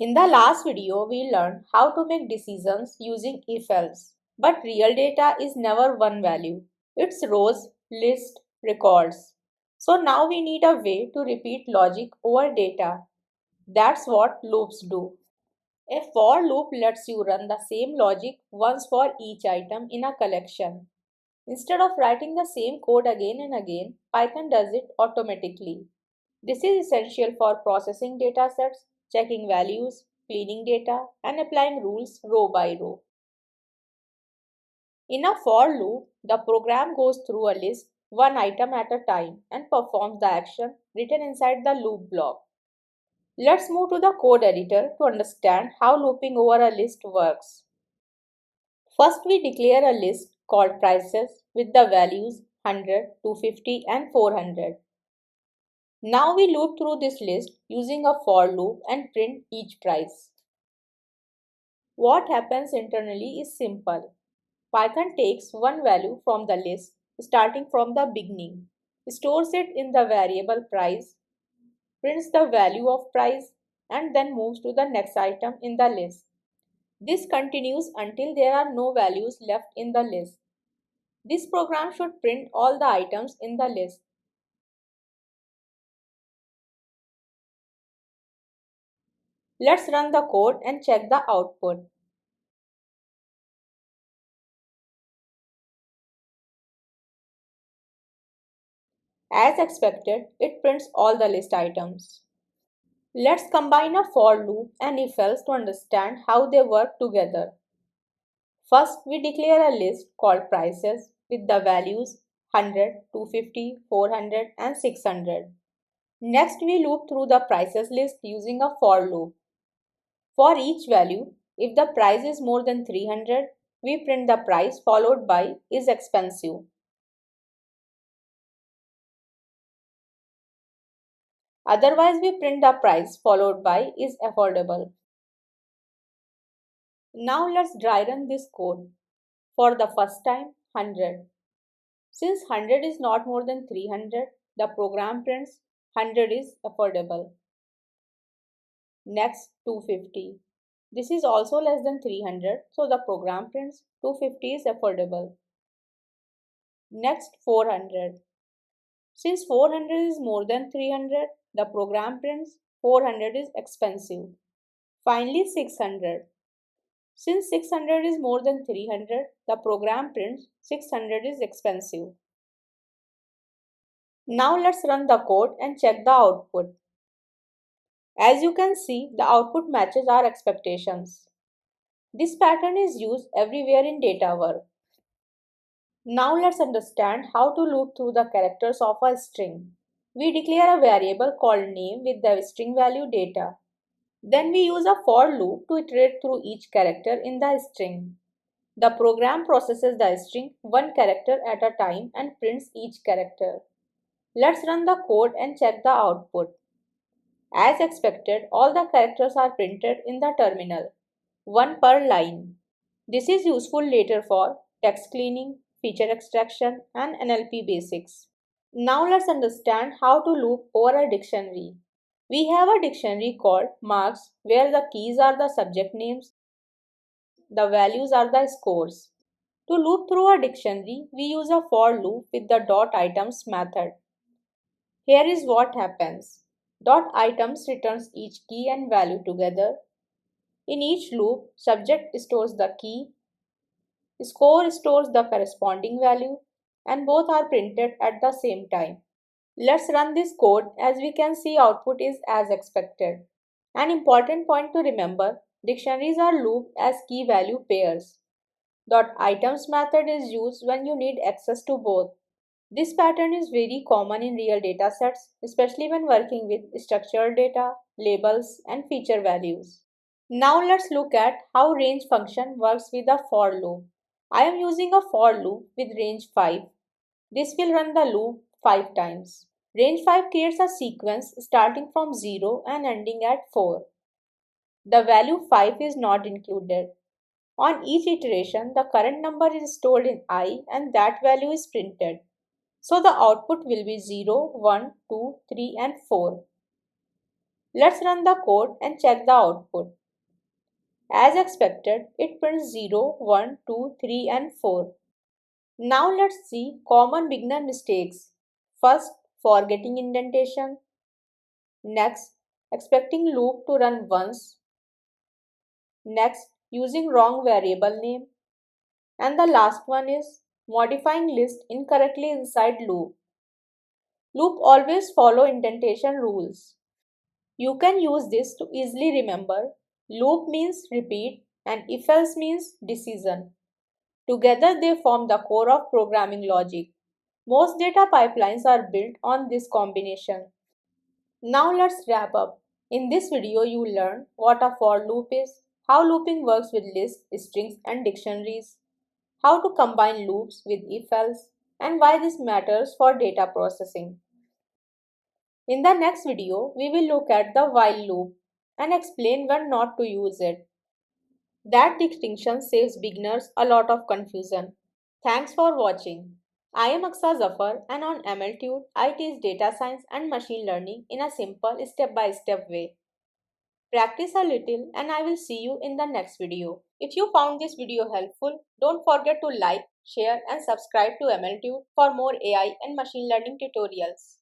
In the last video, we learned how to make decisions using if-else. But real data is never one value. It's rows, lists, records. So now we need a way to repeat logic over data. That's what loops do. A for loop lets you run the same logic once for each item in a collection. Instead of writing the same code again and again, Python does it automatically. This is essential for processing datasets, checking values, cleaning data, and applying rules row by row. In a for loop, the program goes through a list one item at a time and performs the action written inside the loop block. Let's move to the code editor to understand how looping over a list works. First, we declare a list called prices with the values 100, 250, and 400. Now we loop through this list using a for loop and print each price. What happens internally is simple. Python takes one value from the list, starting from the beginning, stores it in the variable price, prints the value of price, and then moves to the next item in the list. This continues until there are no values left in the list. This program should print all the items in the list. Let's run the code and check the output. As expected, it prints all the list items. Let's combine a for loop and if-else to understand how they work together. First, we declare a list called prices with the values 100, 250, 400, and 600. Next, we loop through the prices list using a for loop. For each value, if the price is more than 300, we print the price followed by is expensive. Otherwise, we print the price followed by is affordable. Now let's dry run this code. For the first time, 100. Since 100 is not more than 300, the program prints 100 is affordable. Next, 250. This is also less than 300, so the program prints 250 is affordable. Next, 400. Since 400 is more than 300, the program prints 400 is expensive. Finally, 600. Since 600 is more than 300, the program prints 600 is expensive. Now let's run the code and check the output. As you can see, the output matches our expectations. This pattern is used everywhere in data work. Now let's understand how to loop through the characters of a string. We declare a variable called name with the string value data. Then we use a for loop to iterate through each character in the string. The program processes the string one character at a time and prints each character. Let's run the code and check the output. As expected, all the characters are printed in the terminal, one per line. This is useful later for text cleaning, feature extraction, and NLP basics. Now let's understand how to loop over a dictionary. We have a dictionary called marks where the keys are the subject names, the values are the scores. To loop through a dictionary, we use a for loop with the dot items method. Here is what happens. Dot items returns each key and value together. In each loop, subject stores the key, score stores the corresponding value, and both are printed at the same time. Let's run this code. As we can see, output is as expected. An important point to remember, dictionaries are looped as key value pairs. Dot items method is used when you need access to both. This pattern is very common in real data sets, especially when working with structured data, labels, and feature values. Now let's look at how range function works with a for loop. I am using a for loop with range 5. This will run the loop 5 times. Range 5 creates a sequence starting from 0 and ending at 4. The value 5 is not included. On each iteration, the current number is stored in I and that value is printed. So the output will be 0, 1, 2, 3 and 4. Let's run the code and check the output. As expected, it prints 0, 1, 2, 3, and 4. Now let's see common beginner mistakes. First, forgetting indentation. Next, expecting loop to run once. Next, using wrong variable name. And the last one is modifying list incorrectly inside loop. Loop always follow indentation rules. You can use this to easily remember. Loop means repeat and if else means decision. Together they form the core of programming logic. Most data pipelines are built on this combination. Now let's wrap up. In this video you learn what a for loop is, how looping works with lists, strings and dictionaries, how to combine loops with if-else, and why this matters for data processing. In the next video, we will look at the while loop and explain when not to use it. That distinction saves beginners a lot of confusion. Thanks for watching. I am Aksa Zafar and on MLTude, I teach data science and machine learning in a simple step-by-step way. Practice a little and I will see you in the next video. If you found this video helpful, don't forget to like, share and subscribe to MLTude for more AI and machine learning tutorials.